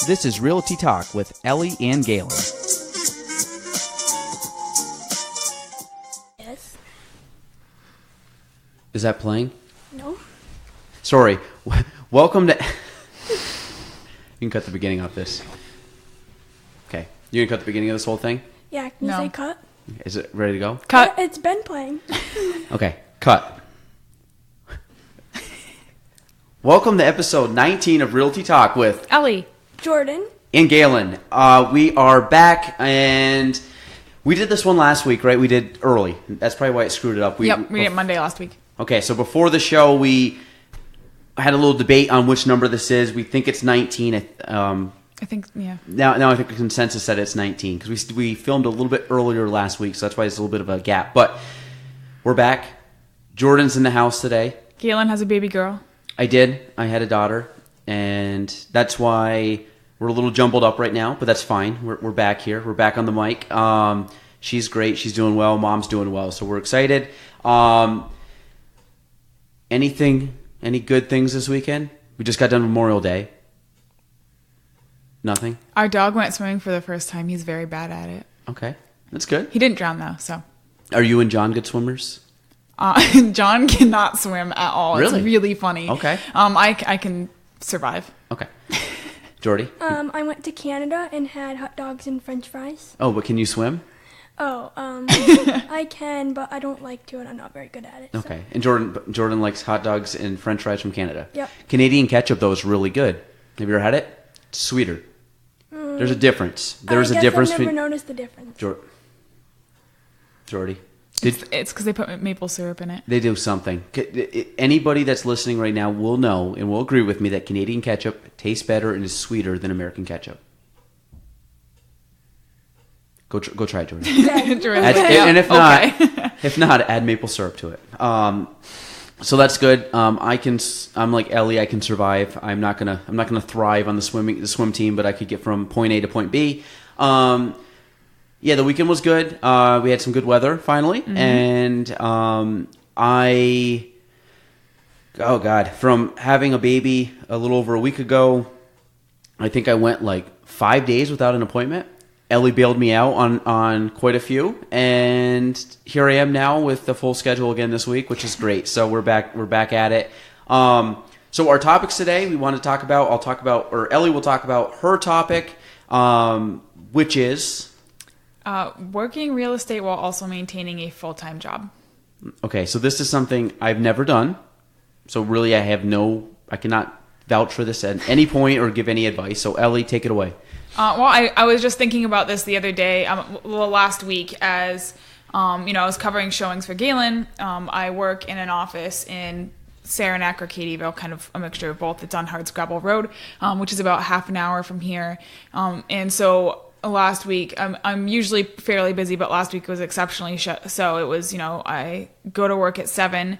This is Realty Talk with Ellie and Gaelan. Yes. Is that playing? No. Sorry. Welcome to... You can cut the beginning off this. Okay. You gonna cut the beginning of this whole thing? Yeah, can you say cut? Is it ready to go? Cut. It's been playing. Okay. Cut. Welcome to episode 19 of Realty Talk with Ellie. Jordan. and Gaelan. We are back, and we did this one last week, right? We did early. That's probably why it screwed it up. We did it Monday last week. Okay, so before the show, we had a little debate on which number this is. We think it's 19. I think, yeah. Now I think the consensus said it's 19 because we filmed a little bit earlier last week, so that's why it's a little bit of a gap. But we're back. Jordan's in the house today. Gaelan has a baby girl. I did. I had a daughter, and that's why we're a little jumbled up right now, but that's fine. We're back here. We're back on the mic. She's great. She's doing well. Mom's doing well, so we're excited. Any good things this weekend? We just got done Memorial Day. Nothing? Our dog went swimming for the first time. He's very bad at it. Okay. That's good. He didn't drown, though, so. Are you and John good swimmers? John cannot swim at all. Really? It's really funny. Okay. I can survive. Okay. Jordy? I went to Canada and had hot dogs and french fries. Oh, but can you swim? I can, but I don't like to, and I'm not very good at it. So. Okay. And Jordan likes hot dogs and french fries from Canada. Yep. Canadian ketchup, though, is really good. Have you ever had it? It's sweeter. There's a difference. There's a difference I've never noticed the difference. Jordy? It's because they put maple syrup in it. They do something. Anybody that's listening right now will know and will agree with me that Canadian ketchup tastes better and is sweeter than American ketchup. Go try it, Jordan. And if not, add maple syrup to it. So that's good. I'm like Ellie. I can survive. I'm not gonna thrive on the swim team, but I could get from point A to point B. Yeah, the weekend was good. We had some good weather finally, and from having a baby a little over a week ago, I think I went like 5 days without an appointment. Ellie bailed me out on quite a few, and here I am now with the full schedule again this week, which is great. So we're back at it. So our topics today, Ellie will talk about her topic, which is working real estate while also maintaining a full-time job. Okay, so this is something I've never done. So really, I cannot vouch for this at any point or give any advice. So Ellie, take it away. Well, I was just thinking about this the other day, last week, as I was covering showings for Gaelan. I work in an office in Saranac or Katyville, kind of a mixture of both. It's on Hardscrabble Road, which is about half an hour from here. And so last week, I'm usually fairly busy, but last week was exceptionally so. It was, I go to work at 7,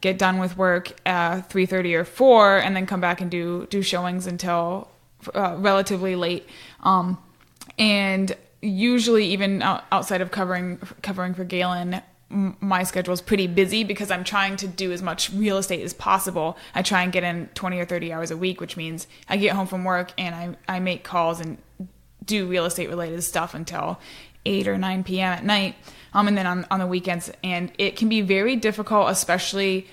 get done with work at 3:30 or 4, and then come back and do showings until relatively late. And usually even outside of covering for Gaelan, my schedule is pretty busy because I'm trying to do as much real estate as possible. I try and get in 20 or 30 hours a week, which means I get home from work and I make calls and do real estate related stuff until 8 or 9 p.m. at night. And then on the weekends. And it can be very difficult, especially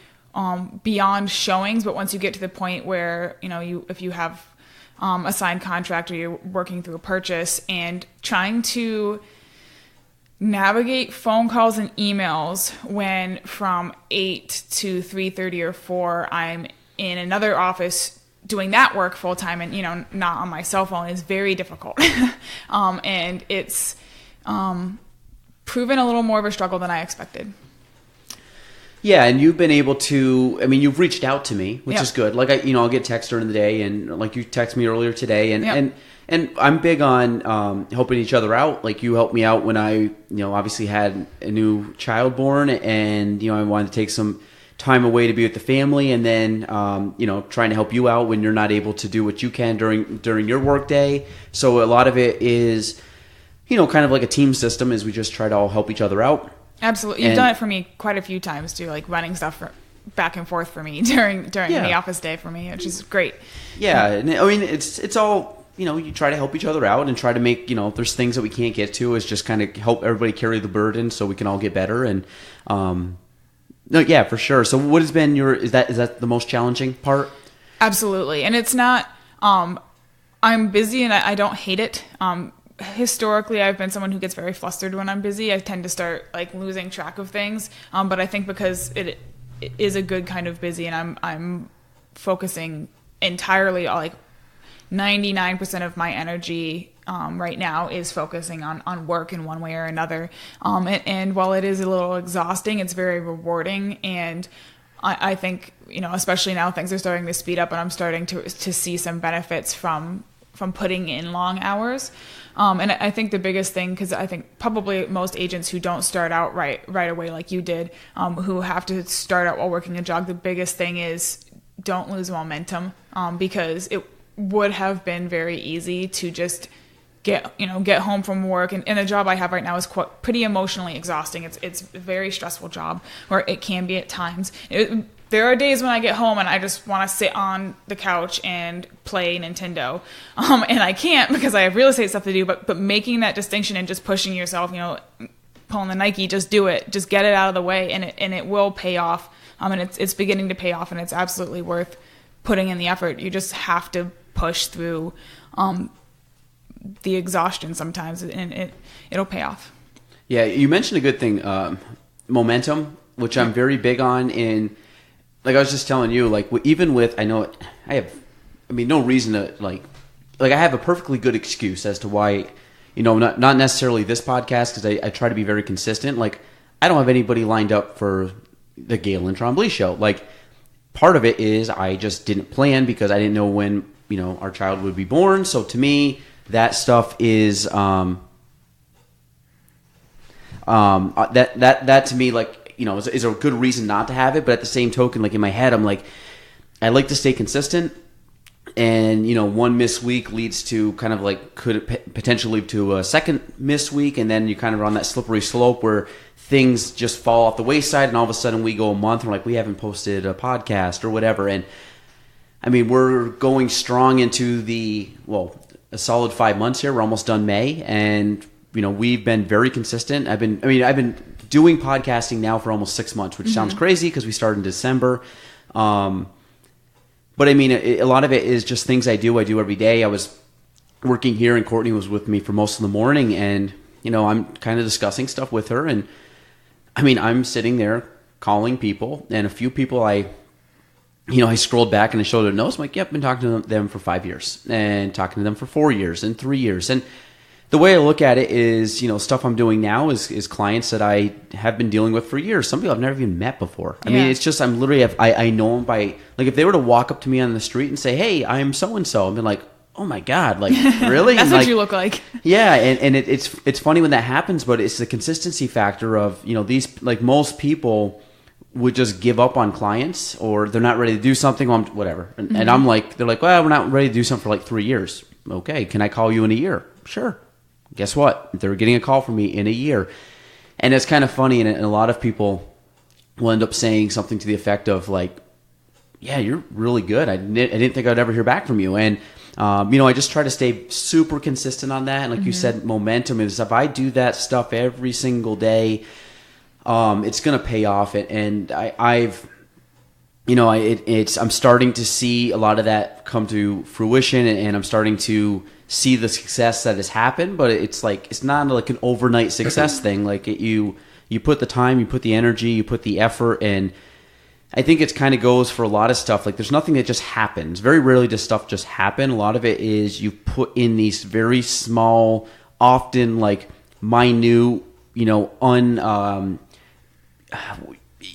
beyond showings. But once you get to the point where, if you have a signed contract or you're working through a purchase, and trying to navigate phone calls and emails when from 8 to 3:30 or 4 I'm in another office doing that work full time and not on my cell phone is very difficult. And it's proven a little more of a struggle than I expected. Yeah, and you've been able to, you've reached out to me, which is good. Like, I'll get text during the day, and like you text me earlier today, and I'm big on helping each other out. Like, you helped me out when I, obviously had a new child born, and, I wanted to take some time away to be with the family, and then, trying to help you out when you're not able to do what you can during your work day. So a lot of it is, kind of like a team system, as we just try to all help each other out. Absolutely. You've done it for me quite a few times too, like running stuff back and forth for me during the office day for me, which is great. Yeah. And it's all you try to help each other out and try to make, if there's things that we can't get to, is just kind of help everybody carry the burden so we can all get better. And, no, yeah, for sure. So what has been is that the most challenging part? Absolutely. And it's not, I'm busy and I don't hate it. Historically, I've been someone who gets very flustered when I'm busy. I tend to start like losing track of things. But I think because it is a good kind of busy, and I'm focusing entirely, like 99% of my energy right now is focusing on work in one way or another. And while it is a little exhausting, it's very rewarding. And I think, especially now things are starting to speed up and I'm starting to see some benefits from putting in long hours. And I think the biggest thing, because I think probably most agents who don't start out right away like you did, who have to start out while working a job, the biggest thing is don't lose momentum, because it would have been very easy to just get home from work. And the job I have right now is pretty emotionally exhausting. It's a very stressful job, or it can be at times. There are days when I get home and I just want to sit on the couch and play Nintendo. And I can't because I have real estate stuff to do, but making that distinction and just pushing yourself, pulling the Nike, just do it, just get it out of the way, and it will pay off. And it's beginning to pay off, and it's absolutely worth putting in the effort. You just have to push through the exhaustion sometimes, and it'll pay off. Yeah, you mentioned a good thing, momentum, which I'm very big on. In, like I was just telling you, like even with, I know I have, no reason to like I have a perfectly good excuse as to why, not necessarily this podcast, because I try to be very consistent. Like I don't have anybody lined up for the Gaelan Trombley show. Like part of it is I just didn't plan because I didn't know when our child would be born. So to me, that stuff is that to me, like, is a good reason not to have it. But at the same token, like in my head, I'm like, I like to stay consistent, and one miss week leads to kind of like could potentially lead to a second miss week, and then you kind of are on that slippery slope where things just fall off the wayside, and all of a sudden we go a month and we're like, we haven't posted a podcast or whatever. And we're going strong into a solid 5 months here. We're almost done May, and we've been very consistent. I've been doing podcasting now for almost 6 months, which sounds crazy because we started in December. But a lot of it is just things I do every day. I was working here and Courtney was with me for most of the morning, and I'm kind of discussing stuff with her, and I'm sitting there calling people, and a few people I scrolled back and I showed her notes. I'm like, yep, I've been talking to them for 5 years, and talking to them for 4 years and 3 years. And the way I look at it is, stuff I'm doing now is clients that I have been dealing with for years. Some people I've never even met before. It's just, I'm literally, I know them by, like, if they were to walk up to me on the street and say, hey, I'm so-and-so, I'd be like, oh my God, like, really? That's what you look like. Yeah. And it's funny when that happens, but it's the consistency factor of, these, like, most people would just give up on clients, or they're not ready to do something, whatever. And I'm like, they're like, well, we're not ready to do something for like 3 years. Okay. Can I call you in a year? Sure. Guess what? They're getting a call from me in a year. And it's kind of funny, and a lot of people will end up saying something to the effect of like, yeah, you're really good. I didn't think I'd ever hear back from you. And, I just try to stay super consistent on that. And like you said, momentum is, if I do that stuff every single day, it's going to pay off. And I'm starting to see a lot of that come to fruition, and I'm starting to see the success that has happened. But it's like, it's not like an overnight success thing. Like you put the time, you put the energy, you put the effort, and I think it's kind of goes for a lot of stuff. Like there's nothing that just happens. Very rarely does stuff just happen. A lot of it is you put in these very small, often like minute,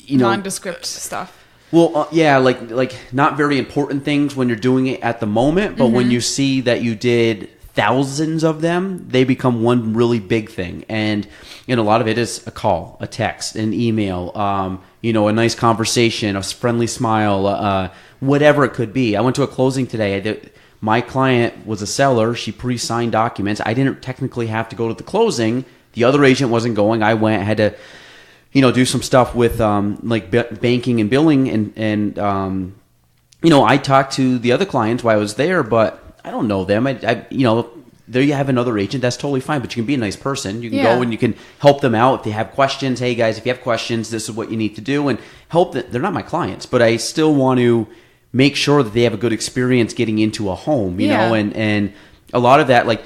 nondescript stuff. Well, yeah, like not very important things when you're doing it at the moment, but when you see that you did thousands of them, they become one really big thing. And a lot of it is a call, a text, an email, a nice conversation, a friendly smile, whatever it could be. I went to a closing today. My client was a seller. She pre-signed documents. I didn't technically have to go to the closing. The other agent wasn't going. I went, had to do some stuff with like banking and billing, and I talked to the other clients while I was there, but I don't know them. There you have another agent. That's totally fine. But you can be a nice person. You can go and you can help them out if they have questions. Hey guys, if you have questions, this is what you need to do, and help them. They're not my clients, but I still want to make sure that they have a good experience getting into a home. You know, and a lot of that, like,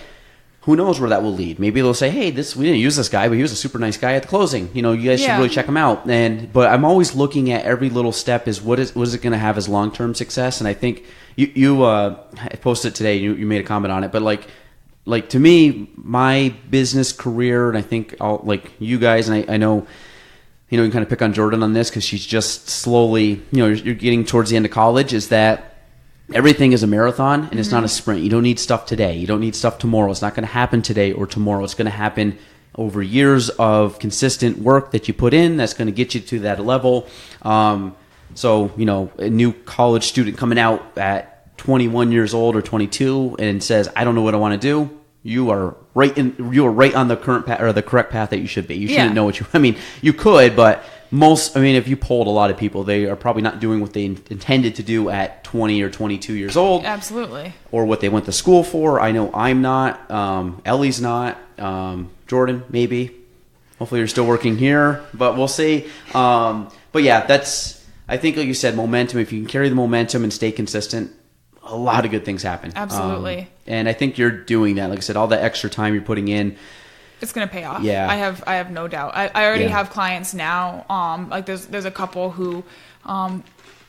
who knows where that will lead? Maybe they'll say, "Hey, we didn't use this guy, but he was a super nice guy at the closing. You know, you guys should really check him out." But I'm always looking at every little step. What is it going to have as long-term success? And I think you posted today. You made a comment on it, but like to me, my business career, and I think you guys, and I know, you can kind of pick on Jordan on this because she's just slowly, you're getting towards the end of college, is that everything is a marathon and it's not a sprint. You don't need stuff today. You don't need stuff tomorrow. It's not going to happen today or tomorrow. It's going to happen over years of consistent work that you put in that's going to get you to that level. So, a new college student coming out at 21 years old or 22 and says, I don't know what I want to do. You are right on the current path, or the correct path that you should be. You shouldn't know what you could, but if you polled a lot of people, they are probably not doing what they intended to do at 20 or 22 years old. Absolutely. Or what they went to school for. I know I'm not. Ellie's not. Jordan, maybe. Hopefully you're still working here, but we'll see. But yeah, I think, like you said, momentum. If you can carry the momentum and stay consistent, a lot of good things happen. Absolutely. And I think you're doing that. Like I said, all that extra time you're putting in, it's going to pay off. Yeah. I have no doubt. I already have clients now. There's a couple who,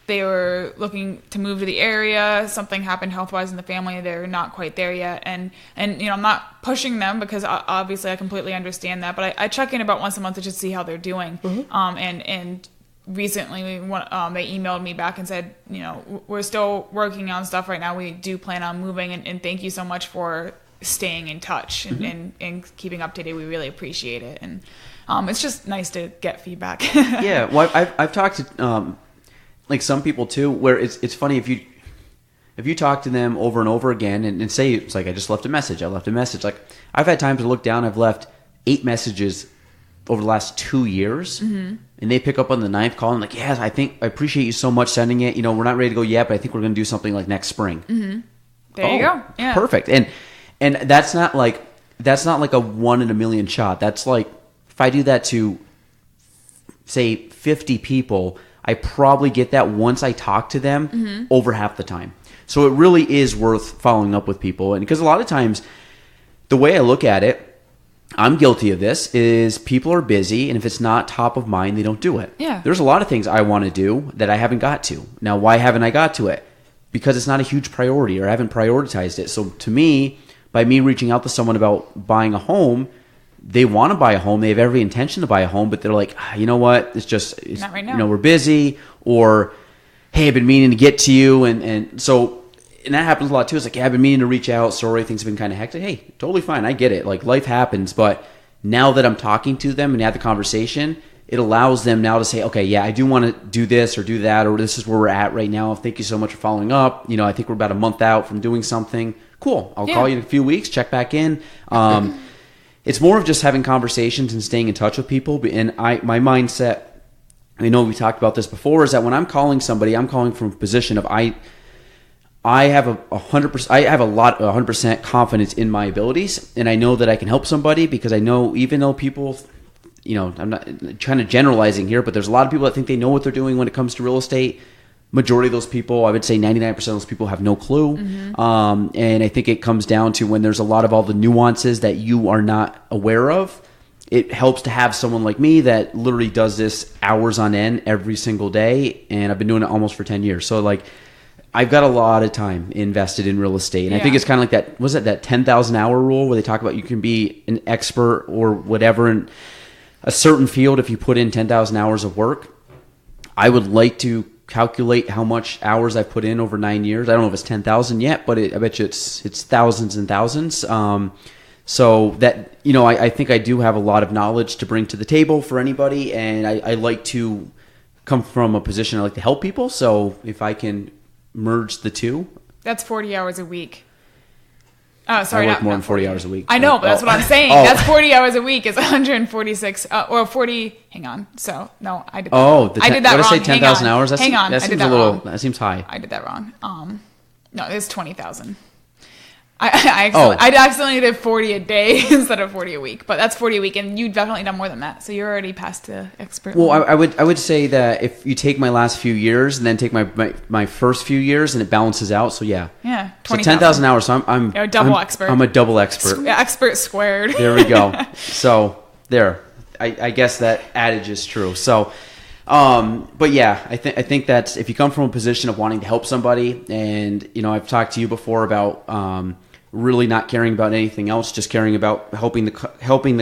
they were looking to move to the area. Something happened health-wise in the family. They're not quite there yet. And I'm not pushing them because obviously I completely understand that. But I check in about once a month to just see how they're doing. And recently they emailed me back and said, we're still working on stuff right now. We do plan on moving, and thank you so much for staying in touch and keeping up to date. We really appreciate it. And it's just nice to get feedback. Yeah. Well, I've talked to some people too, where it's funny if you talk to them over and over again and say, it's like, I just left a message. Like, I've had times to look down. I've left 8 messages over the last 2 years, and they pick up on the 9th call and like, yes, I appreciate you so much sending it. We're not ready to go yet, but I think we're going to do something like next spring. There you go. Yeah. Perfect. And that's not like a 1 in a million shot. That's like, if I do that to say 50 people, I probably get that once I talk to them over half the time. So it really is worth following up with people. And because a lot of times the way I look at it, I'm guilty of this, is people are busy, and if it's not top of mind, they don't do it. Yeah. There's a lot of things I want to do that I haven't got to. Now, why haven't I got to it? Because it's not a huge priority, or I haven't prioritized it. So to me, by me reaching out to someone about buying a home, they want to buy a home. They have every intention to buy a home, but they're like, you know what? It's not right now. We're busy, or hey, I've been meaning to get to you, and that happens a lot too. It's like, yeah, I've been meaning to reach out. Sorry, things have been kind of hectic. Hey, totally fine. I get it. Like, life happens, but now that I'm talking to them and have the conversation, it allows them now to say, okay, yeah, I do want to do this or do that, or this is where we're at right now. Thank you so much for following up. I think we're about a month out from doing something. Cool. I'll call you in a few weeks, check back in. It's more of just having conversations and staying in touch with people. And my mindset, I know we talked about this before, is that when I'm calling somebody, I'm calling from a position of I have 100% confidence in my abilities, and I know that I can help somebody, because I know, even though people, I'm not trying to generalizing here, but there's a lot of people that think they know what they're doing when it comes to real estate. Majority of those people, I would say 99% of those people, have no clue. And I think it comes down to when there's a lot of all the nuances that you are not aware of. It helps to have someone like me that literally does this hours on end every single day, and I've been doing it almost for 10 years. So like, I've got a lot of time invested in real estate. And I think it's kind of like that 10,000 hour rule, where they talk about you can be an expert or whatever in a certain field if you put in 10,000 hours of work. I would like to calculate how much hours I've put in over 9 years. I don't know if it's 10,000 yet, but I bet you it's thousands and thousands. So that, I think I do have a lot of knowledge to bring to the table for anybody. And I like to come from a position, I like to help people. So if I can merge the two. That's 40 hours a week. Oh, sorry, I work more than 40 hours a week. I know, but that's what I'm saying. That's 40 hours a week is 146 or 40. Hang on. So no, I did. I did that wrong. Did I say 10,000 hours? Hang on. That seems a little. That seems high. I did that wrong. No, it's 20,000. I accidentally did 40 a day instead of 40 a week, but that's 40 a week, and you've definitely done more than that. So you're already past the expert. Well, I would say that if you take my last few years and then take my first few years, and it balances out. So yeah, 10,000 hours. So I'm you're a double expert. I'm a double expert. Expert squared. There we go. So there, I guess that adage is true. So. But yeah, I think that's if you come from a position of wanting to help somebody, and I've talked to you before about really not caring about anything else, just caring about helping the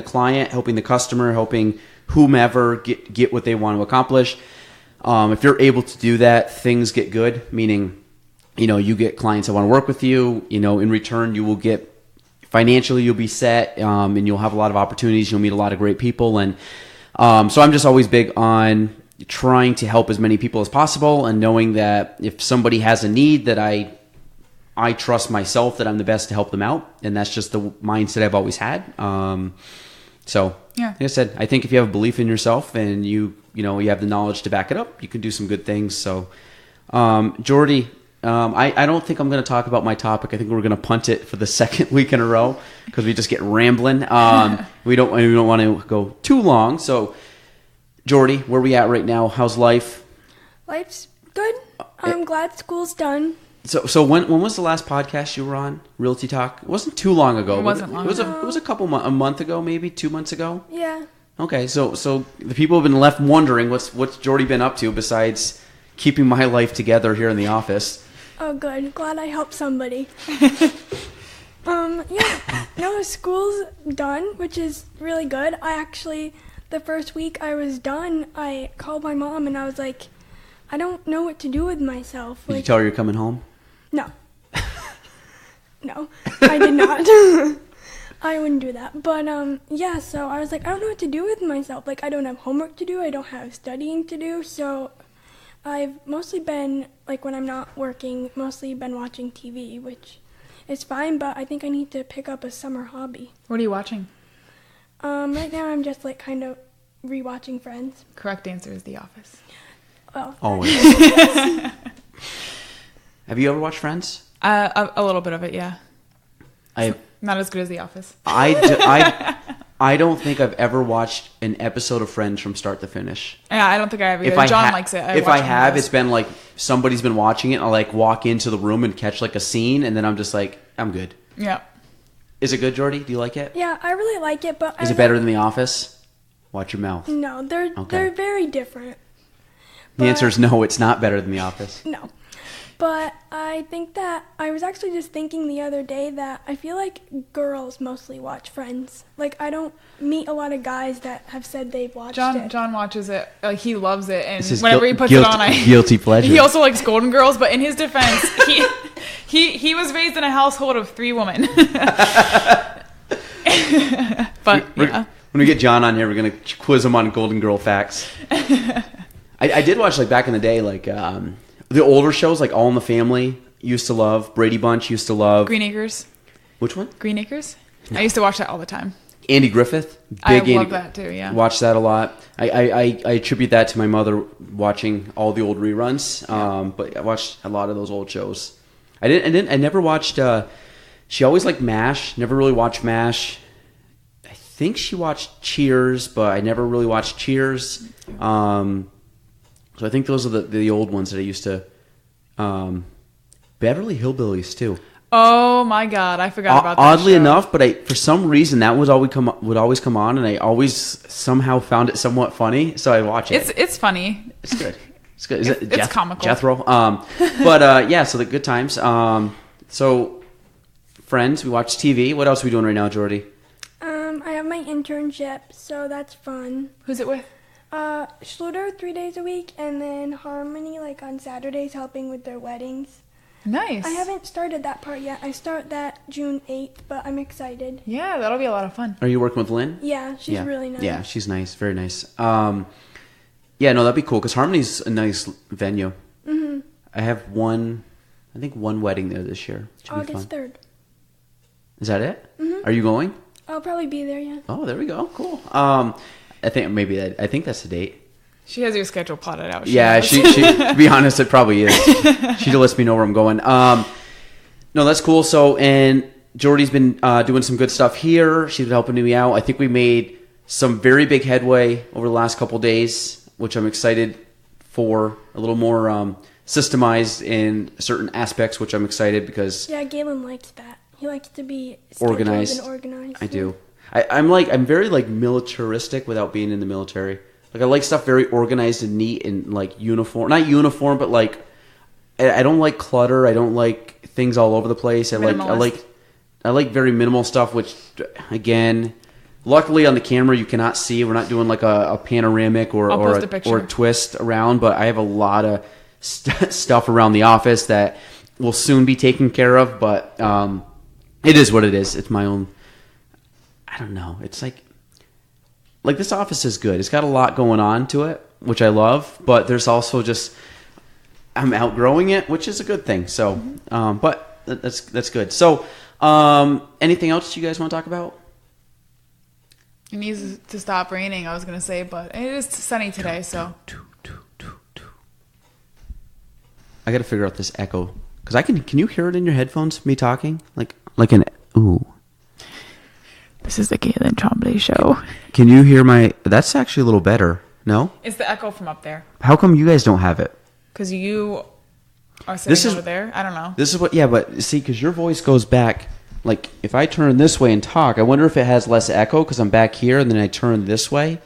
client, helping the customer, helping whomever get what they want to accomplish. If you're able to do that, things get good. Meaning, you get clients that want to work with you. In return, you will get financially, you'll be set, and you'll have a lot of opportunities. You'll meet a lot of great people, and so I'm just always big on trying to help as many people as possible, and knowing that if somebody has a need, that I trust myself that I'm the best to help them out, and that's just the mindset I've always had. So yeah, like I said, I think if you have a belief in yourself and you have the knowledge to back it up, you can do some good things. So Jordy, I don't think I'm going to talk about my topic. I think we're going to punt it for the second week in a row because we just get rambling. We don't want to go too long. So Jordy, where are we at right now? How's life? Life's good. I'm glad school's done. So when was the last podcast you were on? Realty Talk? It wasn't too long ago. It wasn't long ago. It was a month ago, maybe 2 months ago. Yeah. Okay, so the people have been left wondering what's Jordy been up to besides keeping my life together here in the office. Oh, good. Glad I helped somebody. Yeah. No, school's done, which is really good. The first week I was done, I called my mom and I was like, I don't know what to do with myself. Did you tell her you're coming home? No. No, I did not. I wouldn't do that. But, yeah, so I was like, I don't know what to do with myself. Like, I don't have homework to do. I don't have studying to do. So I've mostly been, like, when I'm not working, mostly been watching TV, which is fine, but I think I need to pick up a summer hobby. What are you watching? Right now I'm just like kind of rewatching Friends. Correct answer is The Office. Well, always. Have you ever watched Friends? A little bit of it, yeah. Not as good as The Office. I don't think I've ever watched an episode of Friends from start to finish. Yeah, I don't think I have either. John likes it. If I have, it's been like somebody's been watching it. I'll like walk into the room and catch like a scene, and then I'm just like, I'm good. Yeah. Is it good, Jordy? Do you like it? Yeah, I really like it, but is it better than The Office? Watch your mouth. No, they're very different. The answer is no, it's not better than The Office. No. But I think that I was actually just thinking the other day that I feel like girls mostly watch Friends. Like, I don't meet a lot of guys that have said they've watched it. John watches it. Like, he loves it. And whenever he puts it on, guilty pleasure. He also likes Golden Girls, but in his defense, he was raised in a household of 3 women. But, yeah. When we get John on here, we're going to quiz him on Golden Girl facts. I did watch, like, back in the day, like, the older shows, like All in the Family, used to love. Brady Bunch used to love. Green Acres. Which one? Green Acres. No. I used to watch that all the time. Andy Griffith. I love that too, yeah. Watched that a lot. I attribute that to my mother watching all the old reruns. But I watched a lot of those old shows. I never watched, she always liked MASH. Never really watched MASH. I think she watched Cheers, but I never really watched Cheers. So I think those are the old ones that I used to. Beverly Hillbillies too. Oh my God, I forgot about that. Oddly enough, but for some reason that would always come on, and I always somehow found it somewhat funny, so I watch it. It's funny. It's good. It's good. It's comical. Jethro. But yeah, so the good times. So Friends, we watch TV. What else are we doing right now, Jordy? I have my internship, so that's fun. Who's it with? Schluter 3 days a week, and then Harmony, like on Saturdays, helping with their weddings. Nice. I haven't started that part yet. I start that June 8th, but I'm excited. Yeah, that'll be a lot of fun. Are you working with Lynn? Yeah, she's really nice. Yeah, she's nice. Very nice. Yeah, no, that'd be cool, because Harmony's a nice venue. Mm-hmm. I have one wedding there this year. August 3rd. Is that it? Mm-hmm. Are you going? I'll probably be there, yeah. Oh, there we go. Cool. I think that's the date. She has your schedule plotted out. She to be honest, it probably is. She lets me know where I'm going. No, that's cool. So, and Jordy's been doing some good stuff here. She's been helping me out. I think we made some very big headway over the last couple days, which I'm excited for. A little more systemized in certain aspects, which I'm excited because Gaelan likes that. He likes to be organized. And organized. I do. I'm very like militaristic without being in the military. Like I like stuff very organized and neat and like uniform. Not uniform, but like I don't like clutter. I don't like things all over the place. I like very minimal stuff. Which again, luckily on the camera you cannot see. We're not doing like a panoramic or a twist around. But I have a lot of stuff around the office that will soon be taken care of. But it is what it is. It's my own. I don't know. It's like this office is good. It's got a lot going on to it, which I love. But there's also just I'm outgrowing it, which is a good thing. So, but that's good. So, anything else you guys want to talk about? It needs to stop raining. I was gonna say, but it is sunny today, so. I got to figure out this echo because Can you hear it in your headphones? Me talking like an ooh. This is the Gaelan Trombley show. Can you hear my? That's actually a little better. No? It's the echo from up there. How come you guys don't have it? Because you are sitting over there. I don't know. This is what. Yeah, but see, because your voice goes back. Like if I turn this way and talk, I wonder if it has less echo because I'm back here, and then I turn this way.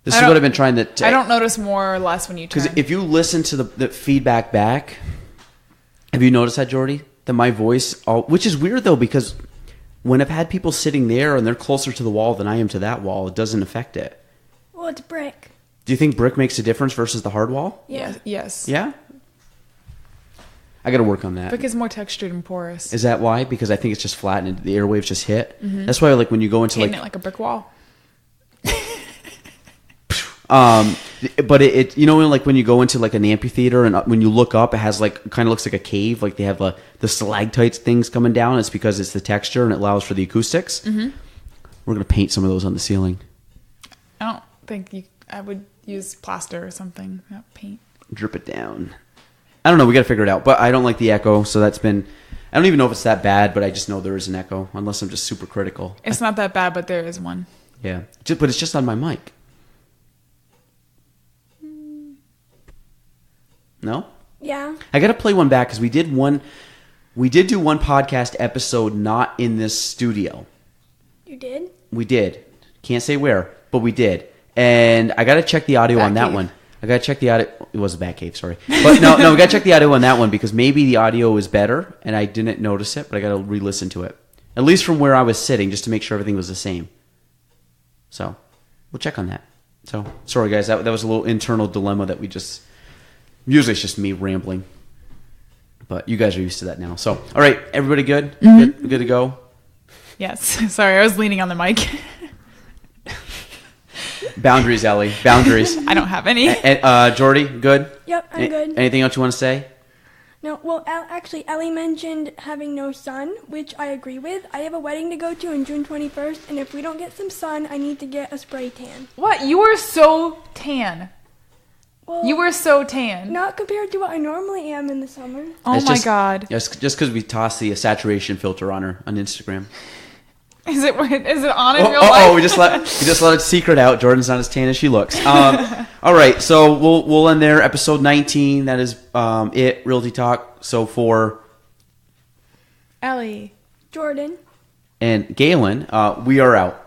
This is what I've been trying to. I don't notice more or less when you turn. Because if you listen to the feedback back, have you noticed that, Jordy? That my voice, which is weird though, because when I've had people sitting there and they're closer to the wall than I am to that wall, it doesn't affect it. Well, it's brick. Do you think brick makes a difference versus the hard wall? Yeah. Yes. Yeah? I got to work on that. Brick is more textured and porous. Is that why? Because I think it's just flat and the airwaves just hit? Mm-hmm. That's why like when you go into hitting it like a brick wall. But it you know like when you go into like an amphitheater and when you look up it has like kind of looks like a cave, like they have the stalactites things coming down. It's because it's the texture and it allows for the acoustics. Mm-hmm. We're gonna paint some of those on the ceiling. I don't think I would use plaster or something, not paint. Drip it down. I don't know, we gotta figure it out, but I don't like the echo, so that's been I don't even know if it's that bad, but I just know there is an echo unless I'm just super critical. It's not that bad, but there is one. Yeah, but it's just on my mic. No? Yeah. I got to play one back because we did do one podcast episode not in this studio. You did? We did. Can't say where, but we did. And I got to check the audio on that one. I got to check the audio. It was a Bat Cave, sorry. But no, we got to check the audio on that one because maybe the audio is better and I didn't notice it, but I got to re-listen to it. At least from where I was sitting just to make sure everything was the same. So, we'll check on that. So, sorry guys, that was a little internal dilemma that we just... Usually it's just me rambling, but you guys are used to that now. So, all right, everybody good? Mm-hmm. Good to go? Yes. Sorry, I was leaning on the mic. Boundaries, Ellie. Boundaries. I don't have any. Jordy, good? Yep, I'm good. Anything else you want to say? No, well, actually, Ellie mentioned having no sun, which I agree with. I have a wedding to go to on June 21st, and if we don't get some sun, I need to get a spray tan. What? You are so tan. Well, you were so tan. Not compared to what I normally am in the summer. Oh my God. Just because we tossed the saturation filter on her on Instagram. Is it on in real life? Oh, we just let a secret out. Jordan's not as tan as she looks. All right, so we'll end there. Episode 19. That is it. Realty Talk. So for Ellie, Jordan, and Gaelan, we are out.